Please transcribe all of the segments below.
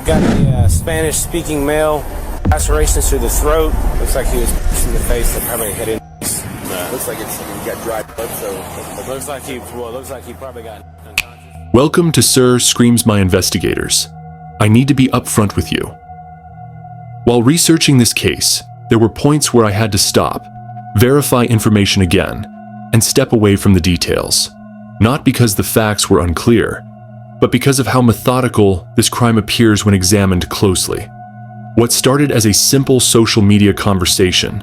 Got a Spanish-speaking male, lacerations through the throat. Looks like he was punched in the face and probably hit in. Looks like he got dry blood, so looks like he probably got unconscious. Welcome to Sir Screams My Investigators. I need to be upfront with you. While researching this case, there were points where I had to stop, verify information again, and step away from the details. Not because the facts were unclear, but because of how methodical this crime appears when examined closely. What started as a simple social media conversation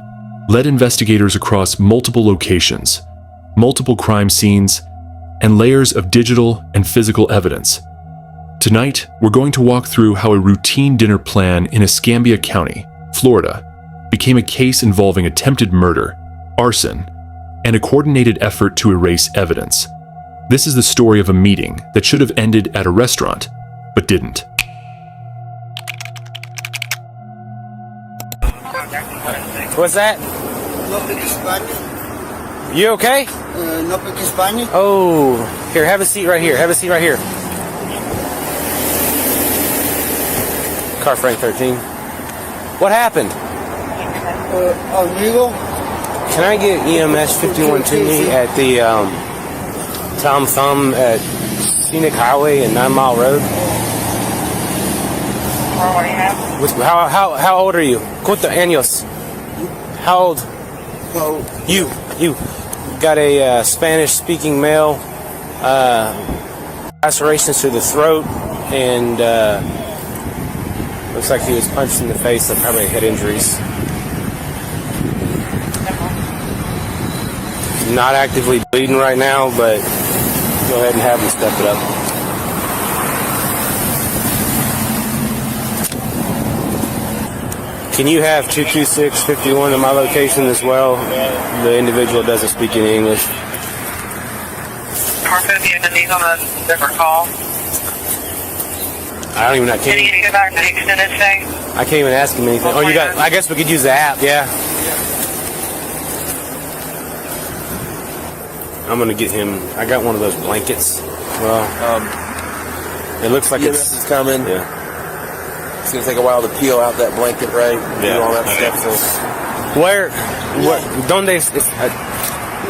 led investigators across multiple locations, multiple crime scenes, and layers of digital and physical evidence. Tonight, we're going to walk through how a routine dinner plan in Escambia County, Florida, became a case involving attempted murder, arson, and a coordinated effort to erase evidence. This is the story of a meeting that should have ended at a restaurant, but didn't. What's that? No speak Spanish. You okay? No speak Spanish. Oh, here, have a seat right here. Have a seat right here. Car Frank 13. What happened? Amigo. Can I get EMS 51 to me at the Tom Thumb at Scenic Highway and 9 Mile Road? What do you have? How old are you? ¿Cuántos años? How old? So, You. Got a Spanish-speaking male, lacerations through the throat, and looks like he was punched in the face and probably head injuries. Not actively bleeding right now, but go ahead and have him step it up. Can you have 226-51 in my location as well? The individual doesn't speak any English. Car 50 and he's on a different call. I don't even know. Can you go back to the extended stay? I can't even ask him anything. Oh, you got? I guess we could use the app. Yeah. I'm gonna get him. I got one of those blankets. Well, it looks like EMS is coming. Yeah. It's gonna take a while to peel out that blanket, right? Yeah. Do all that stuff. So Where? ¿Dónde?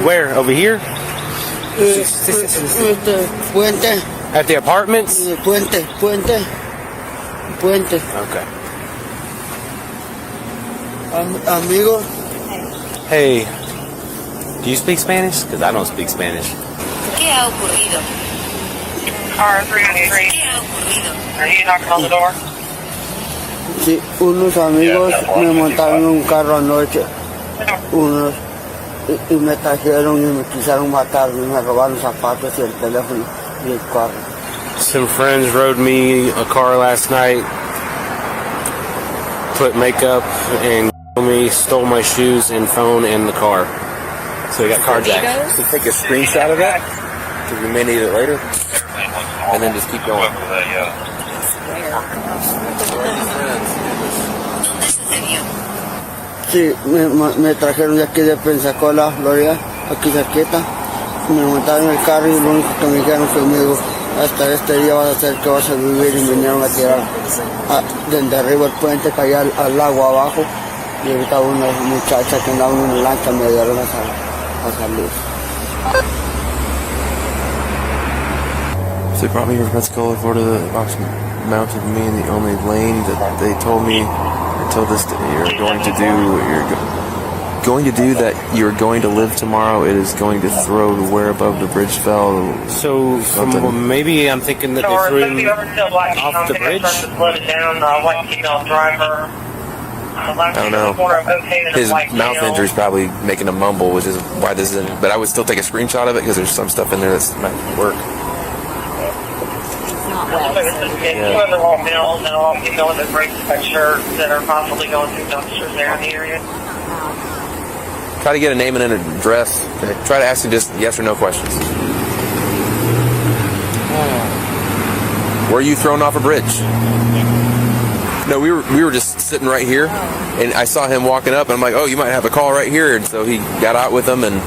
Where? Over here? Puente. At the apartments? Puente. Okay. Amigo. Hey, do you speak Spanish? Because I don't speak Spanish. ¿Qué ha ocurrido? Car 303. ¿Qué ha ocurrido? Are you knocking on the door? Sí, unos amigos me montaron en un carro anoche. Unos y me trajeron y me quisieron matar. Me robaron zapatos y el teléfono y el carro. Some friends rode me a car last night, put makeup and me, stole my shoes and phone and the car. So we got carjacked. so take a screenshot of that because we may need it later, and then just keep going. ¿Dónde sucedió? Sí, me trajeron de aquí de Pensacola, Florida, aquí cerquita. Me montaron en el carro y lo único que me dijeron fue, amigo, hasta este día vas a hacer que vas a vivir, y vinieron a tirar desde arriba el puente, caía al agua abajo, y ahorita una muchacha que andaba en una lancha me ayudaron a salir. So they brought me here from Pensacola, Florida. The box mounted me in the only lane that they told me until this day you're going to do that you're going to live tomorrow. It is going to throw to where above the bridge fell. So maybe I'm thinking that they threw him off the bridge? White female driver. I don't know. His mouth injury is probably making a mumble, which is why this isn't. But I would still take a screenshot of it because there's some stuff in there that might work. Two other all males and all female in the gray sweatshirts that are possibly going through dumpsters there in the area. Try to get a name and an address. Try to ask him just yes or no questions. Were you thrown off a bridge? No, we were just sitting right here, and I saw him walking up, and I'm like, oh, you might have a call right here, and so he got out with him, and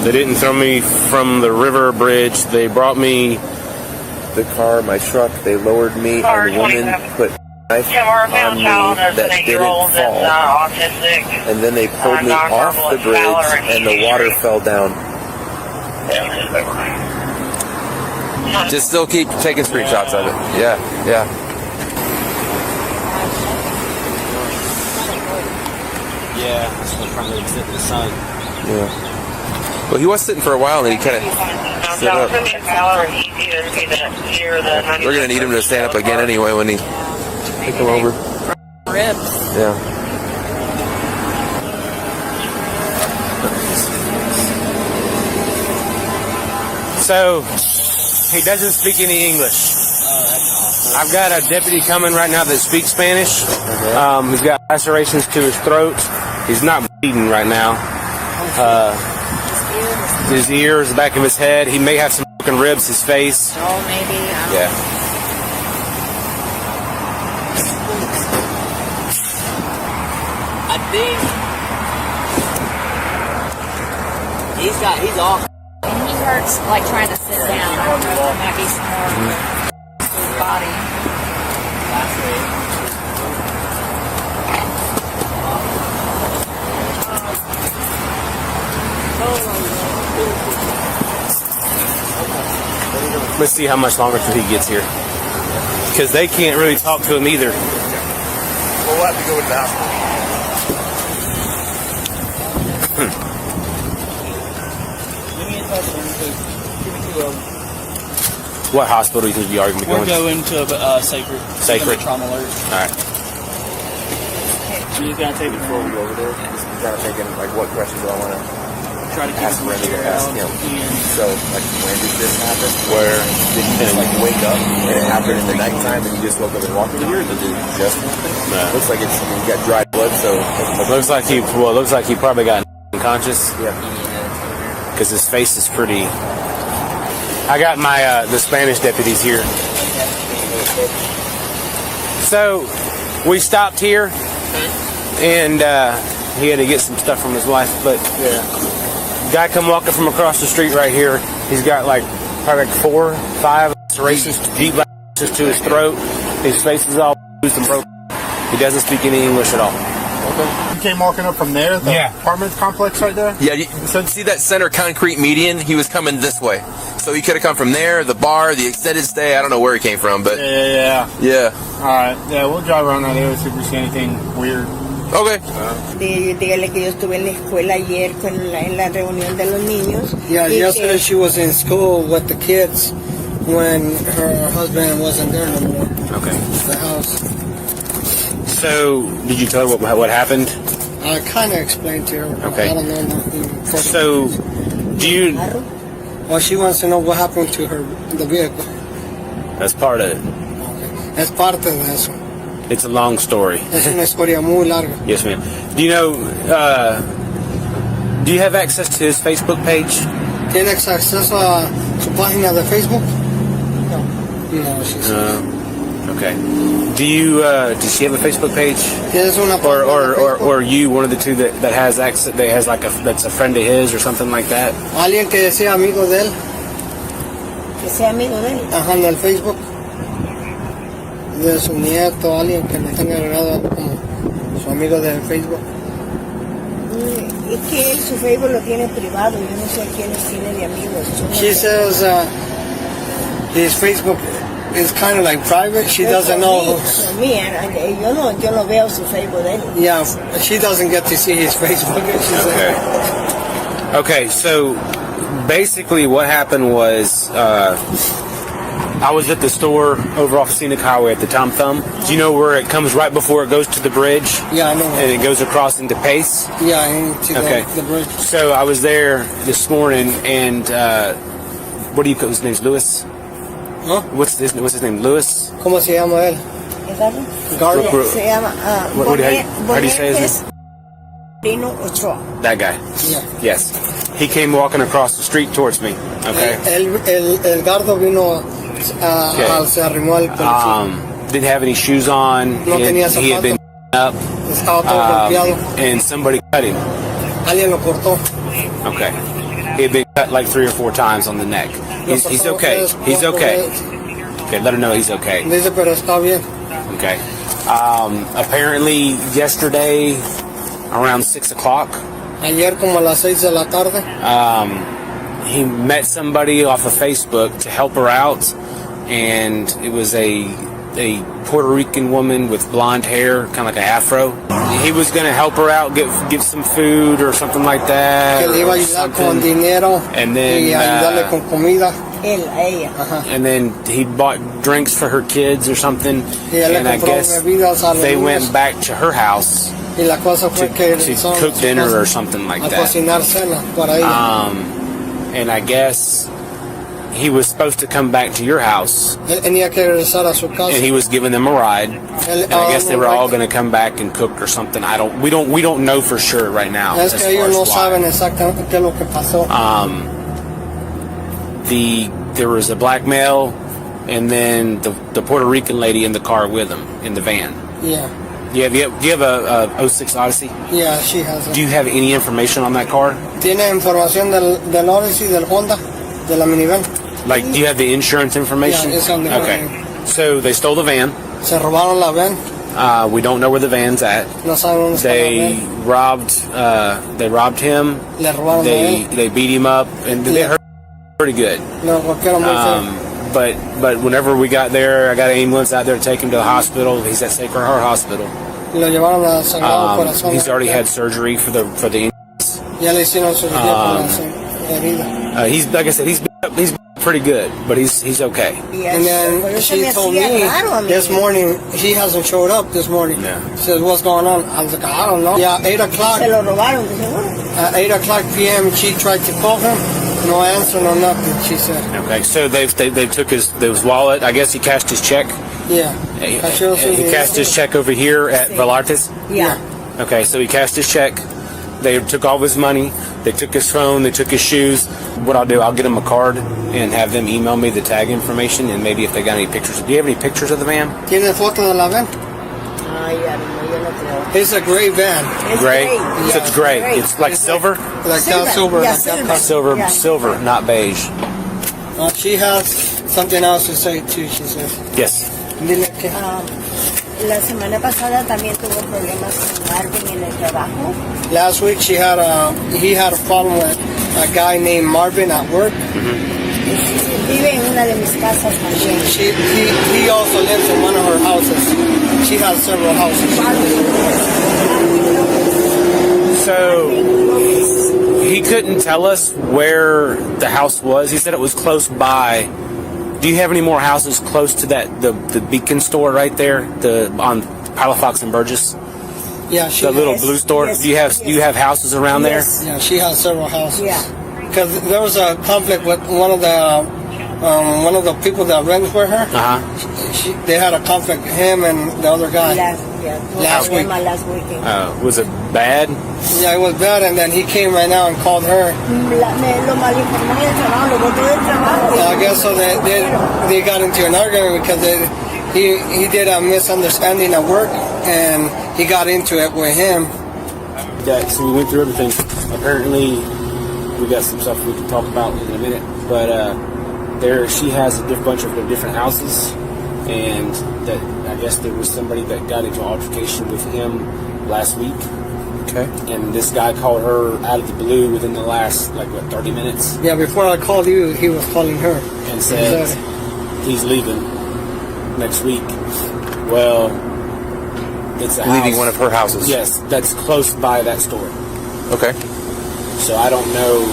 They didn't throw me from the river bridge. They brought me the car, my truck. They lowered me, Car and the woman 27. put a knife Yeah, we're a on found me child as that an didn't 8-year-old fall. that's autistic. And then they pulled me off nonverbal the and bridge, Fowler and the water fell down. Just still keep taking screenshots of it. Yeah, yeah. Yeah, that's what I'm trying to sit in the sun. Yeah. Well, he was sitting for a while, and then he kind of stood up. We're gonna need him to stand up again anyway when he take him over. Ribs. Yeah. So, he doesn't speak any English. I've got a deputy coming right now that speaks Spanish. He's got lacerations to his throat. He's not bleeding right now. His ears, the back of his head. He may have some broken ribs, his face. Oh, maybe. Yeah. I think he's off. And he hurts like trying to sit down. I don't know if there might be some more to his body. Last week. Let's see how much longer till he gets here. Because they can't really talk to him either. We'll have to go with that. Give me a touchdown because give me two of them. What hospital do you think you are going to be We're going going to Sacred. Sacred? Trauma alert. Alright. You're just gonna take it Before we go over there, just kind of thinking, like, what questions do I want to try to keep ask Randy to ask him? And So, like, when did this happen? Where did you just, like, wake up and it happened in the nighttime and you just woke up and walked over here? Or did it just... Looks like it's, you got dry blood, so... Looks like he probably got unconscious. Yeah. Because his face is pretty... I got my the Spanish deputies here. So we stopped here, and he had to get some stuff from his wife. But guy come walking from across the street right here. He's got like probably like 4 or 5 lacerations, deep lacerations to his throat. His face is all bruised and broken. He doesn't speak any English at all. You came walking up from there, the Yeah. apartment complex right there? Yeah, see that center concrete median? He was coming this way. So he could have come from there, the bar, the extended stay. I don't know where he came from, but... Yeah. Yeah. Alright, yeah, we'll drive around out there and see if we see anything weird. Okay. Dígale que yo estuve en la escuela ayer en la reunión de los niños. Yeah, Y yesterday que- she was in school with the kids when her husband wasn't there no more. Okay. At the house. So did you tell her what happened? I kind of explained to her. Okay. I don't know nothing. So do you? Well, she wants to know what happened to the vehicle. That's part of it. Es parte de eso. It's a long story. Es una historia muy larga. Yes, ma'am. Do you know? Do you have access to his Facebook page? ¿Tienes acceso a su página de Facebook? No, she said. Okay. Do you? Does she have a Facebook page? ¿Tienes una página de Facebook? Or you, one of the two that has access, that has like that's a friend of his or something like that? Alguien que sea amigo de él. Que sea amigo de él. Ajá, en el Facebook. De su nieto, alguien que le tenga agregado como su amigo de Facebook. Es que él su Facebook lo tiene privado. Yo no sé a quiénes tiene de amigos. Yo no She sé. says his Facebook is kind of like private. She doesn't know. For me, yo no veo su Facebook de él. Yeah, she doesn't get to see his Facebook. She said. Okay. So basically, what happened was I was at the store over off Scenic Highway at the Tom Thumb. Do you know where it comes right before it goes to the bridge? Yeah, I know. And it goes across into Pace. Yeah, into the bridge. So I was there this morning, and what do you call his name? Lewis. Huh? What's his name? Lewis. ¿Cómo se llama él? Edgardo. Gardo. Se llama How do you say his name? Brino Ochoa. That guy. Yeah. Yes. He came walking across the street towards me. Okay. El Gardo vino se arrimó al policía. Didn't have any shoes on. No tenía He had been up. Estaba todo golpeado. And somebody cut him. Alguien lo cortó. Okay. He had been cut like 3 or 4 times on the neck. He's okay. He's okay. Okay, let her know he's okay. Dice, pero está bien. Okay. Apparently, yesterday, around 6 o'clock, Ayer como a las 6 de la tarde, he met somebody off of Facebook to help her out, and it was a Puerto Rican woman with blonde hair, kind of like an afro. He was going to help her out, give some food or something like that. que le iba a ayudar con dinero And then, y ayudarle con comida. Él, a ella. And then he bought drinks for her kids or something, Y él le and I compró guess bebidas a los they niños. went back to her house Y la cosa fue que to regresaron cook a su dinner casa or something like a that. cocinar cena para ella. And I guess he was supposed to come back to your house, Él tenía que regresar a su casa. and he was giving them a ride. Él- And I guess they were all no, going to come back and cook or something. We don't know for sure right now. Es as que ellos far no as why. saben exactamente qué es lo que pasó. There was a black male, and then the Puerto Rican lady in the car with him in the van. Yeah, Do you have a 06 Odyssey? yeah, she has Do it. you have any information on that car? Tiene información del Odyssey, del Honda, de la minivan. Like, do you have the insurance information? Yeah, it's on the Okay. van. So they stole the van. Se robaron la van. We don't know where the van's at. No saben dónde está They robbed him. la van. Le robaron la van. They beat him up, and they Yeah. hurt him pretty good. Lo golpearon muy feo. But whenever we got there, I got an ambulance out there to take him to the hospital. He's at Sacred Heart Hospital. Y lo llevaron a Sagrado Corazón. He's already had surgery for the Ya le hicieron cirugía por la herida. he's like I said, he's pretty good, but he's okay. And then she told me this morning, he hasn't showed up this morning. Yeah. She says, what's going on? I was like, I don't know. Yeah, 8 o'clock. Se lo robaron, de seguro. At 8 o'clock p.m., she tried to call him. No answer, no nothing, she said. Okay, so they took his wallet. I guess he cashed his check. Yeah. He cashed his check over here at Velartes. Yeah. Okay, so he cashed his check. They took all of his money. They took his phone. They took his shoes. What I'll do, I'll get them a card and have them email me the tag information, and maybe if they got any pictures. Do you have any pictures of the van? ¿Tiene foto de la van? Ay, ya no, yo no creo. It's a gray van. Es Gray. gray. So it's gray. It's like silver. Like that silver. Yeah, like that silver. color. Silver, not beige. She has something else to say too, she says. Yes. Dile que... La semana pasada también tuvo problemas con Marvin en el trabajo. Last week he had a problem with a guy named Marvin at work. Vive en una de mis casas también. He also lives in one of her houses. She has several houses. So he couldn't tell us where the house was. He said it was close by. Do you have any more houses close to that the Beacon store right there, on Palafox and Burgess? Yeah, she The little has, blue store. Yes, Do you have houses around Yes. Yeah, she has several houses. Yeah. Because there was a conflict with one of the people that rents with her. there? Uh huh. They had a conflict, him and the other guy. Last week. Last weekend. Was it bad? Yeah, it was bad, and then he came right now and called her. Me lo malinformó del trabajo, lo botó del trabajo. I guess so. They got into an argument because he did a misunderstanding at work, and he got into it with him. Yeah, so we went through everything. Apparently, we got some stuff we can talk about in a minute. But she has a bunch of different houses, and that I guess there was somebody that got into an altercation with him last week. Okay. And this guy called her out of the blue within the last 30 minutes. Yeah, before I called you, he was calling her And said he's leaving next week. Well, it's a Leaving house. one of her houses. Yes, that's close by that store. Okay. So I don't know.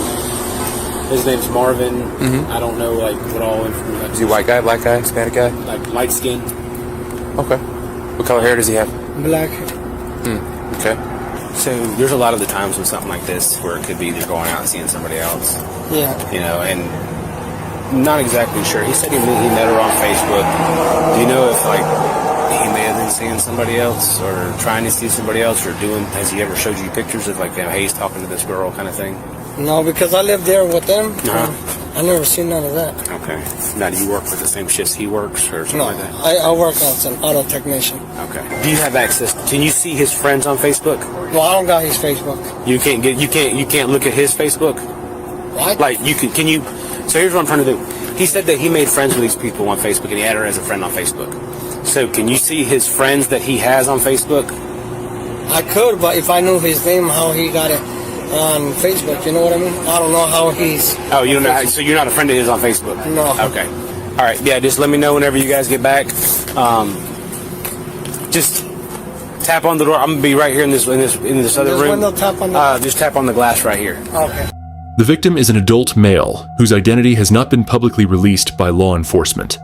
His name's Marvin. Mm-hmm. I don't know what all information. Is he a white guy, black guy, Hispanic guy? Like light skin. Okay. What color hair does he have? black. Okay. So there's a lot of the times with something like this where it could be either going out and seeing somebody else, Yeah. and not exactly sure. He said he met her on Facebook. Do you know if he may have been seeing somebody else or trying to see somebody else or has he ever showed you pictures of hey, he's talking to this girl kind of thing? No, because I lived there with them. Uh-huh. I never seen none of that. Okay. Now, do you work with the same shifts he works or something No, like that? I work as an auto technician. Okay. Do you have access? Can you see his friends on Facebook? Well, I don't got his Facebook. You can't look at his Facebook? What? Like can you? So here's what I'm trying to do. He said that he made friends with these people on Facebook and he added her as a friend on Facebook. So can you see his friends that he has on Facebook? I could, but if I knew his name, how he got it on Facebook, you know what I mean? I don't know how he's... Oh, you don't know, so you're not a friend of his on Facebook? No. Okay. All right, yeah, just let me know whenever you guys get back. Just tap on the door. I'm gonna be right here in this other room. Window, tap on the... Just tap on the glass right here. Okay. The victim is an adult male whose identity has not been publicly released by law enforcement.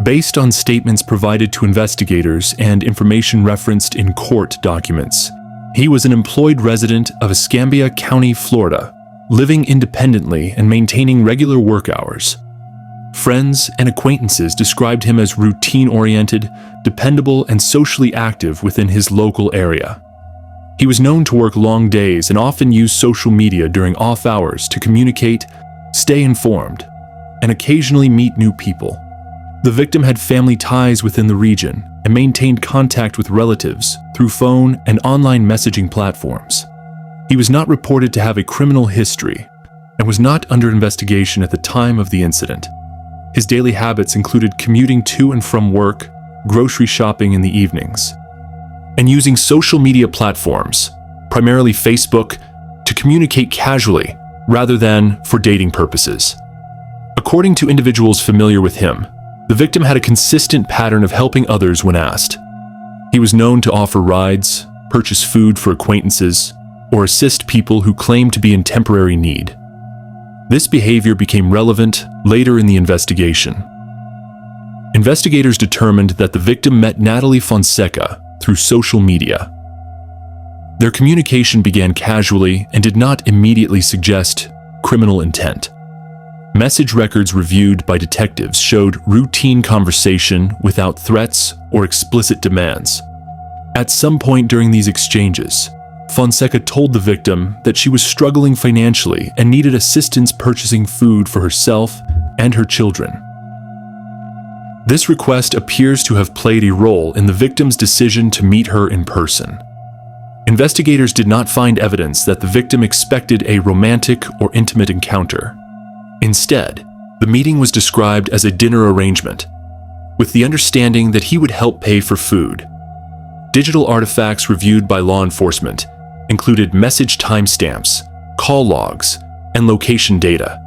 Based on statements provided to investigators and information referenced in court documents, he was an employed resident of Escambia County, Florida, living independently and maintaining regular work hours. Friends and acquaintances described him as routine-oriented, dependable, and socially active within his local area. He was known to work long days and often used social media during off hours to communicate, stay informed, and occasionally meet new people. The victim had family ties within the region and maintained contact with relatives through phone and online messaging platforms. He was not reported to have a criminal history and was not under investigation at the time of the incident. His daily habits included commuting to and from work, grocery shopping in the evenings, and using social media platforms, primarily Facebook, to communicate casually rather than for dating purposes. According to individuals familiar with him, the victim had a consistent pattern of helping others when asked. He was known to offer rides, purchase food for acquaintances, or assist people who claimed to be in temporary need. This behavior became relevant later in the investigation. Investigators determined that the victim met Natalie Fonseca through social media. Their communication began casually and did not immediately suggest criminal intent. Message records reviewed by detectives showed routine conversation without threats or explicit demands. At some point during these exchanges, Fonseca told the victim that she was struggling financially and needed assistance purchasing food for herself and her children. This request appears to have played a role in the victim's decision to meet her in person. Investigators did not find evidence that the victim expected a romantic or intimate encounter. Instead, the meeting was described as a dinner arrangement, with the understanding that he would help pay for food. Digital artifacts reviewed by law enforcement included message timestamps, call logs, and location data.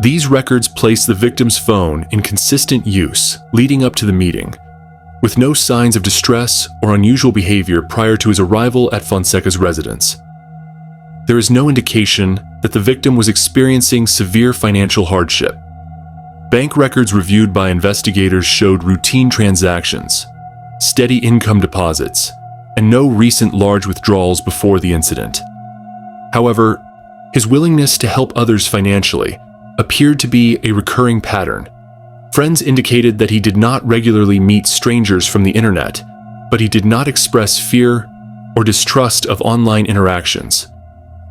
These records placed the victim's phone in consistent use leading up to the meeting, with no signs of distress or unusual behavior prior to his arrival at Fonseca's residence. There is no indication that the victim was experiencing severe financial hardship. Bank records reviewed by investigators showed routine transactions, steady income deposits, and no recent large withdrawals before the incident. However, his willingness to help others financially appeared to be a recurring pattern. Friends indicated that he did not regularly meet strangers from the internet, but he did not express fear or distrust of online interactions.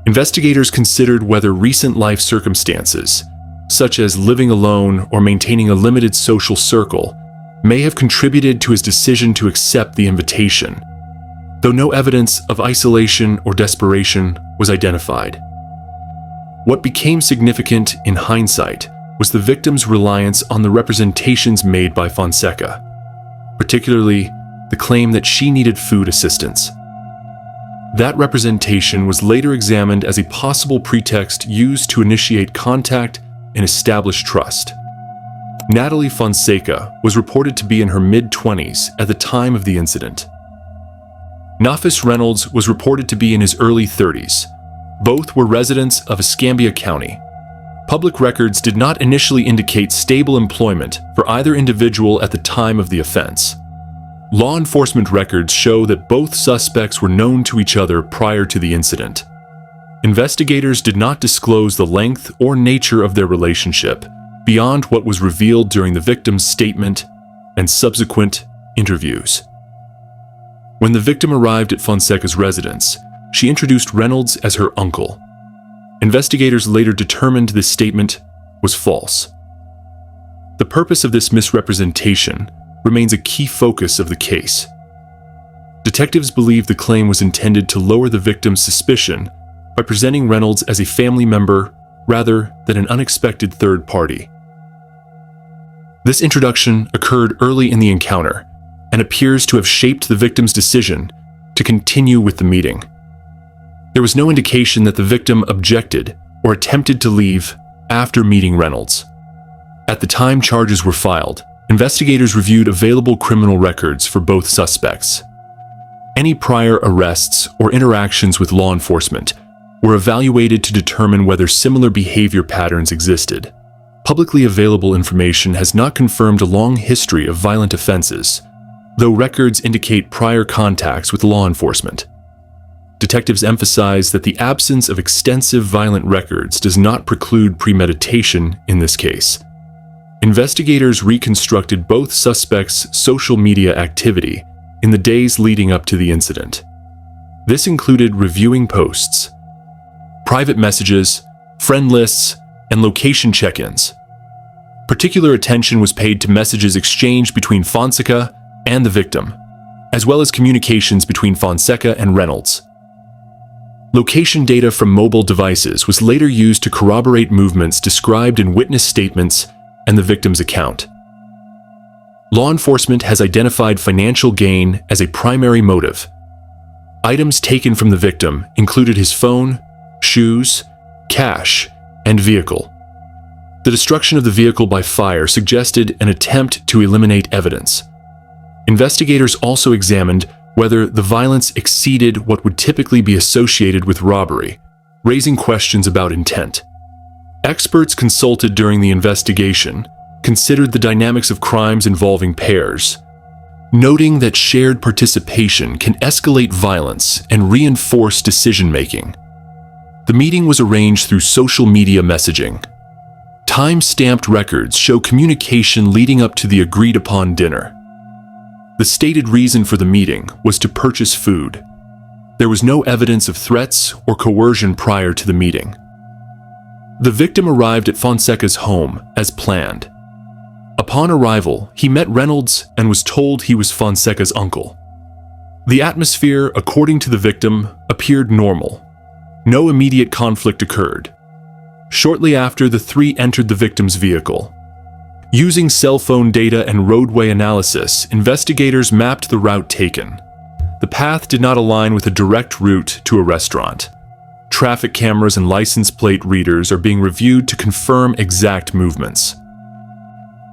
Investigators considered whether recent life circumstances, such as living alone or maintaining a limited social circle, may have contributed to his decision to accept the invitation, though no evidence of isolation or desperation was identified. What became significant in hindsight was the victim's reliance on the representations made by Fonseca, particularly the claim that she needed food assistance. That representation was later examined as a possible pretext used to initiate contact and establish trust. Natalie Fonseca was reported to be in her mid-20s at the time of the incident. Nafis Reynolds was reported to be in his early 30s. Both were residents of Escambia County. Public records did not initially indicate stable employment for either individual at the time of the offense. Law enforcement records show that both suspects were known to each other prior to the incident. Investigators did not disclose the length or nature of their relationship beyond what was revealed during the victim's statement and subsequent interviews. When the victim arrived at Fonseca's residence, she introduced Reynolds as her uncle. Investigators later determined this statement was false. The purpose of this misrepresentation remains a key focus of the case. Detectives believe the claim was intended to lower the victim's suspicion by presenting Reynolds as a family member rather than an unexpected third party. This introduction occurred early in the encounter and appears to have shaped the victim's decision to continue with the meeting. There was no indication that the victim objected or attempted to leave after meeting Reynolds. At the time charges were filed, investigators reviewed available criminal records for both suspects. Any prior arrests or interactions with law enforcement were evaluated to determine whether similar behavior patterns existed. Publicly available information has not confirmed a long history of violent offenses, though records indicate prior contacts with law enforcement. Detectives emphasize that the absence of extensive violent records does not preclude premeditation in this case. Investigators reconstructed both suspects' social media activity in the days leading up to the incident. This included reviewing posts, private messages, friend lists, and location check-ins. Particular attention was paid to messages exchanged between Fonseca and the victim, as well as communications between Fonseca and Reynolds. Location data from mobile devices was later used to corroborate movements described in witness statements and the victim's account. Law enforcement has identified financial gain as a primary motive. Items taken from the victim included his phone, shoes, cash, and vehicle. The destruction of the vehicle by fire suggested an attempt to eliminate evidence. Investigators also examined whether the violence exceeded what would typically be associated with robbery, raising questions about intent. Experts consulted during the investigation considered the dynamics of crimes involving pairs, noting that shared participation can escalate violence and reinforce decision-making. The meeting was arranged through social media messaging. Time-stamped records show communication leading up to the agreed-upon dinner. The stated reason for the meeting was to purchase food. There was no evidence of threats or coercion prior to the meeting. The victim arrived at Fonseca's home as planned. Upon arrival, he met Reynolds and was told he was Fonseca's uncle. The atmosphere, according to the victim, appeared normal. No immediate conflict occurred. Shortly after, the three entered the victim's vehicle. Using cell phone data and roadway analysis, investigators mapped the route taken. The path did not align with a direct route to a restaurant. Traffic cameras and license plate readers are being reviewed to confirm exact movements.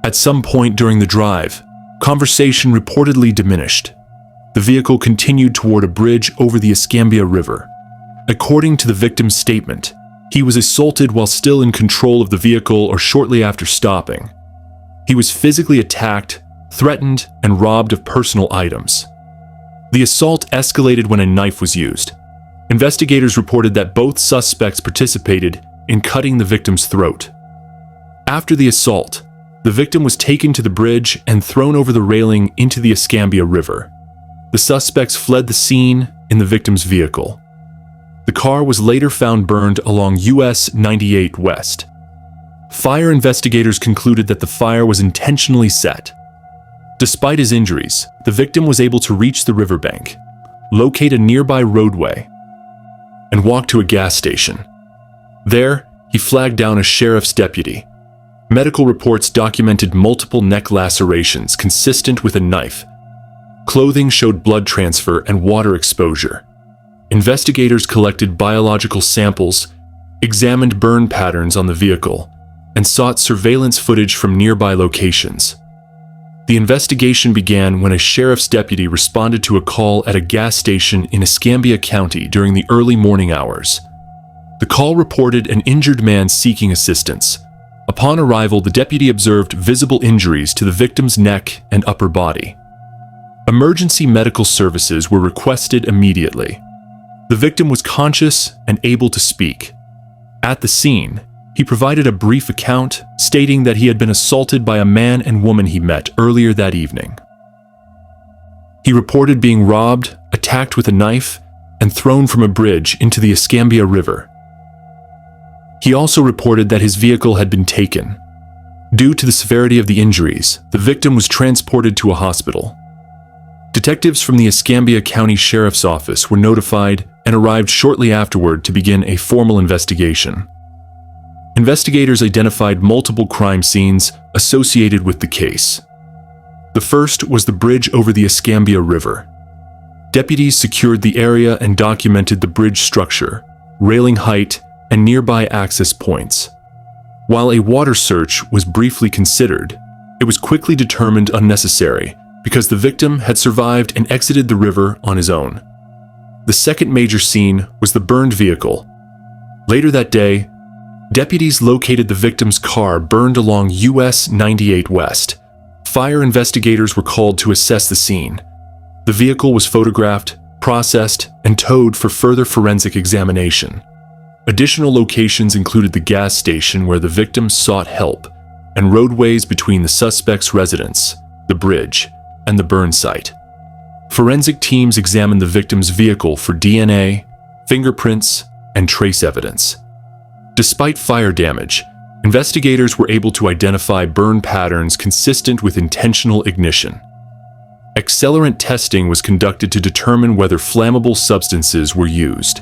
At some point during the drive, conversation reportedly diminished. The vehicle continued toward a bridge over the Escambia River. According to the victim's statement, he was assaulted while still in control of the vehicle or shortly after stopping. He was physically attacked, threatened, and robbed of personal items. The assault escalated when a knife was used. Investigators reported that both suspects participated in cutting the victim's throat. After the assault, the victim was taken to the bridge and thrown over the railing into the Escambia River. The suspects fled the scene in the victim's vehicle. The car was later found burned along US 98 West. Fire investigators concluded that the fire was intentionally set. Despite his injuries, the victim was able to reach the riverbank, locate a nearby roadway, and walk to a gas station. There, he flagged down a sheriff's deputy. Medical reports documented multiple neck lacerations consistent with a knife. Clothing showed blood transfer and water exposure. Investigators collected biological samples, examined burn patterns on the vehicle, and sought surveillance footage from nearby locations. The investigation began when a sheriff's deputy responded to a call at a gas station in Escambia County during the early morning hours. The call reported an injured man seeking assistance. Upon arrival, the deputy observed visible injuries to the victim's neck and upper body. Emergency medical services were requested immediately. The victim was conscious and able to speak. At the scene, he provided a brief account, stating that he had been assaulted by a man and woman he met earlier that evening. He reported being robbed, attacked with a knife, and thrown from a bridge into the Escambia River. He also reported that his vehicle had been taken. Due to the severity of the injuries, the victim was transported to a hospital. Detectives from the Escambia County Sheriff's Office were notified and arrived shortly afterward to begin a formal investigation. investigators identified multiple crime scenes associated with the case. The first was the bridge over the Escambia River. Deputies secured the area and documented the bridge structure, railing height, and nearby access points. While a water search was briefly considered, it was quickly determined unnecessary because the victim had survived and exited the river on his own. The second major scene was the burned vehicle. Later that day, deputies located the victim's car burned along US 98 West. Fire investigators were called to assess the scene. The vehicle was photographed, processed, and towed for further forensic examination. Additional locations included the gas station where the victim sought help, and roadways between the suspect's residence, the bridge, and the burn site. Forensic teams examined the victim's vehicle for DNA, fingerprints, and trace evidence. Despite fire damage, investigators were able to identify burn patterns consistent with intentional ignition. Accelerant testing was conducted to determine whether flammable substances were used.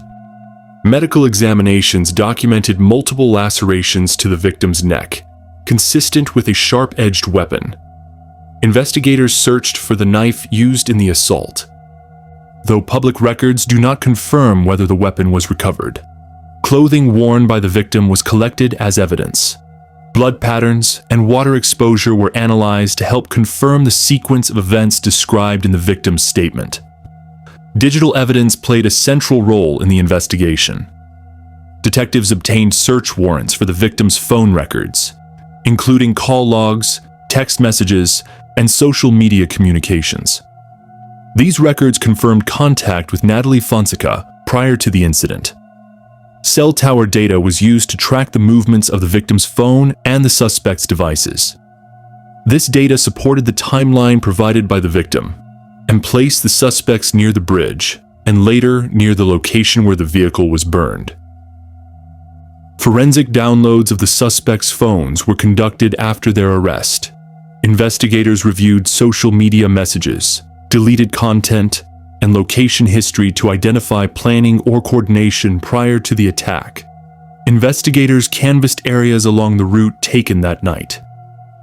Medical examinations documented multiple lacerations to the victim's neck, consistent with a sharp-edged weapon. Investigators searched for the knife used in the assault, though public records do not confirm whether the weapon was recovered. Clothing worn by the victim was collected as evidence. Blood patterns and water exposure were analyzed to help confirm the sequence of events described in the victim's statement. Digital evidence played a central role in the investigation. Detectives obtained search warrants for the victim's phone records, including call logs, text messages, and social media communications. These records confirmed contact with Natalie Fonseca prior to the incident. Cell tower data was used to track the movements of the victim's phone and the suspect's devices. This data supported the timeline provided by the victim and placed the suspects near the bridge and later near the location where the vehicle was burned. Forensic downloads of the suspects' phones were conducted after their arrest. Investigators reviewed social media messages, deleted content, and location history to identify planning or coordination prior to the attack. Investigators canvassed areas along the route taken that night.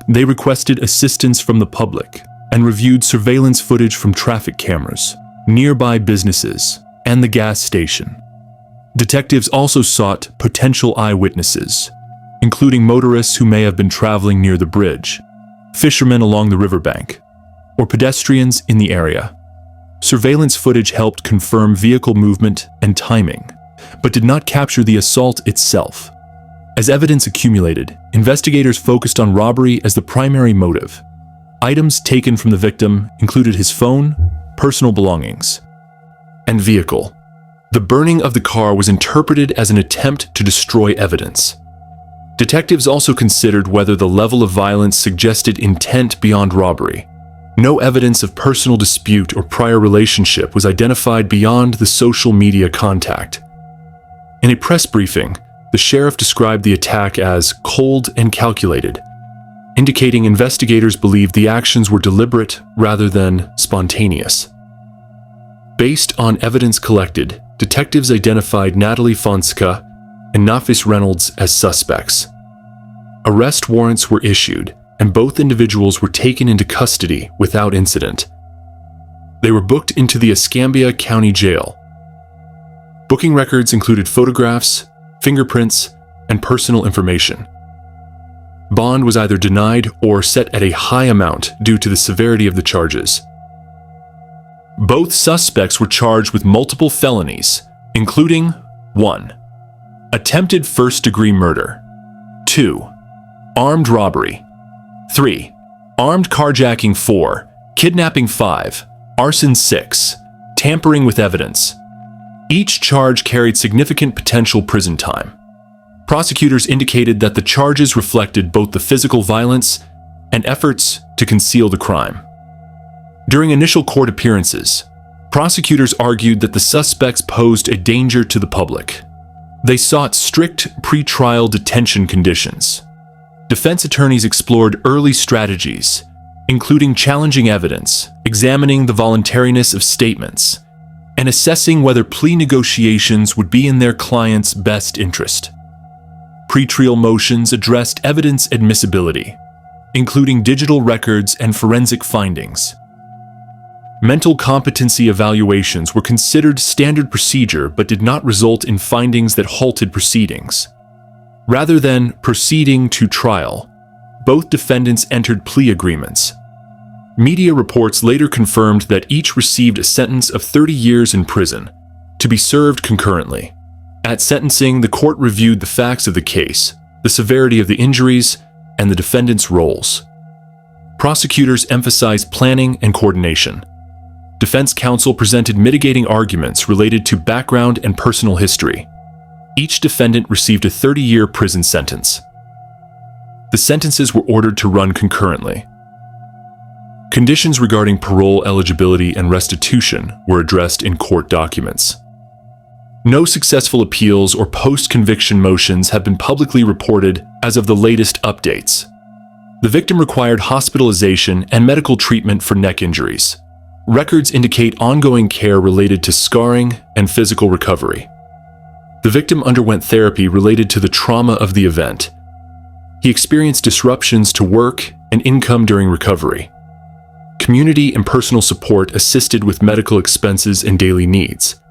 They requested assistance from the public and reviewed surveillance footage from traffic cameras, nearby businesses, and the gas station. Detectives also sought potential eyewitnesses, including motorists who may have been traveling near the bridge, fishermen along the riverbank, or pedestrians in the area. Surveillance footage helped confirm vehicle movement and timing, but did not capture the assault itself. As evidence accumulated, investigators focused on robbery as the primary motive. Items taken from the victim included his phone, personal belongings, and vehicle. The burning of the car was interpreted as an attempt to destroy evidence. Detectives also considered whether the level of violence suggested intent beyond robbery. No evidence of personal dispute or prior relationship was identified beyond the social media contact. In a press briefing, the sheriff described the attack as cold and calculated, indicating investigators believed the actions were deliberate rather than spontaneous. Based on evidence collected, detectives identified Natalie Fonseca and Nafis Reynolds as suspects. Arrest warrants were issued, and both individuals were taken into custody without incident. They were booked into the Escambia County Jail. Booking records included photographs, fingerprints, and personal information. Bond was either denied or set at a high amount due to the severity of the charges. Both suspects were charged with multiple felonies, including 1. Attempted first-degree murder. 2. Armed robbery. 3. Armed carjacking 4. Kidnapping 5. Arson 6. Tampering with evidence. Each charge carried significant potential prison time. Prosecutors indicated that the charges reflected both the physical violence and efforts to conceal the crime. During initial court appearances, prosecutors argued that the suspects posed a danger to the public. They sought strict pre-trial detention conditions. Defense attorneys explored early strategies, including challenging evidence, examining the voluntariness of statements, and assessing whether plea negotiations would be in their client's best interest. Pretrial motions addressed evidence admissibility, including digital records and forensic findings. Mental competency evaluations were considered standard procedure but did not result in findings that halted proceedings. Rather than proceeding to trial, both defendants entered plea agreements. Media reports later confirmed that each received a sentence of 30 years in prison, to be served concurrently. At sentencing, the court reviewed the facts of the case, the severity of the injuries, and the defendants' roles. Prosecutors emphasized planning and coordination. Defense counsel presented mitigating arguments related to background and personal history. Each defendant received a 30-year prison sentence. The sentences were ordered to run concurrently. Conditions regarding parole eligibility and restitution were addressed in court documents. No successful appeals or post-conviction motions have been publicly reported as of the latest updates. The victim required hospitalization and medical treatment for neck injuries. Records indicate ongoing care related to scarring and physical recovery. The victim underwent therapy related to the trauma of the event. He experienced disruptions to work and income during recovery. Community and personal support assisted with medical expenses and daily needs.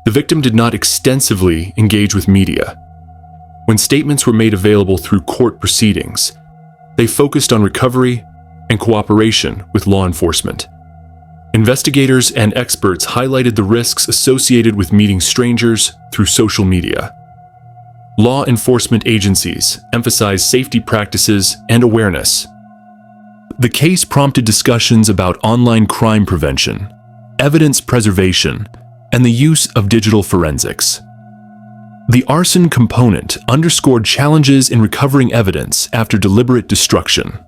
The victim did not extensively engage with media. When statements were made available through court proceedings, they focused on recovery and cooperation with law enforcement. Investigators and experts highlighted the risks associated with meeting strangers through social media. Law enforcement agencies emphasized safety practices and awareness. The case prompted discussions about online crime prevention, evidence preservation, and the use of digital forensics. The arson component underscored challenges in recovering evidence after deliberate destruction.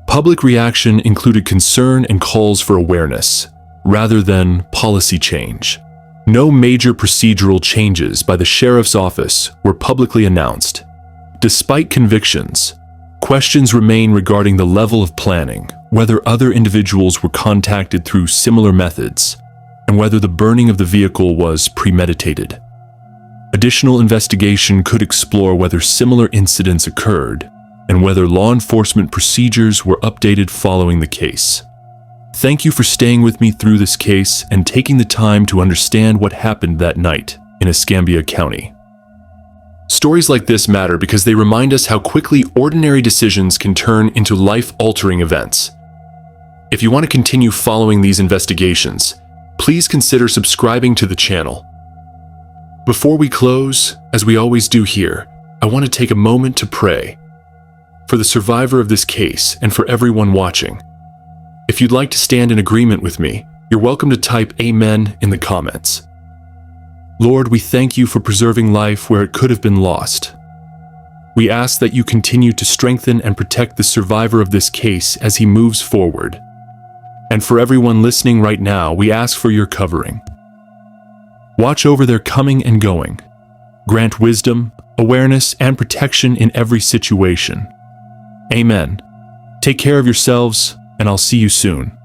Public reaction included concern and calls for awareness, rather than policy change. No major procedural changes by the sheriff's office were publicly announced. Despite convictions, questions remain regarding the level of planning, whether other individuals were contacted through similar methods, and whether the burning of the vehicle was premeditated. Additional investigation could explore whether similar incidents occurred and whether law enforcement procedures were updated following the case. Thank you for staying with me through this case and taking the time to understand what happened that night in Escambia County. Stories like this matter because they remind us how quickly ordinary decisions can turn into life-altering events. If you want to continue following these investigations, please consider subscribing to the channel. Before we close, as we always do here, I want to take a moment to pray for the survivor of this case and for everyone watching. If you'd like to stand in agreement with me, you're welcome to type Amen in the comments. Lord, we thank you for preserving life where it could have been lost. We ask that you continue to strengthen and protect the survivor of this case as he moves forward. And for everyone listening right now, we ask for your covering. Watch over their coming and going. Grant wisdom, awareness, and protection in every situation. Amen. Take care of yourselves, and I'll see you soon.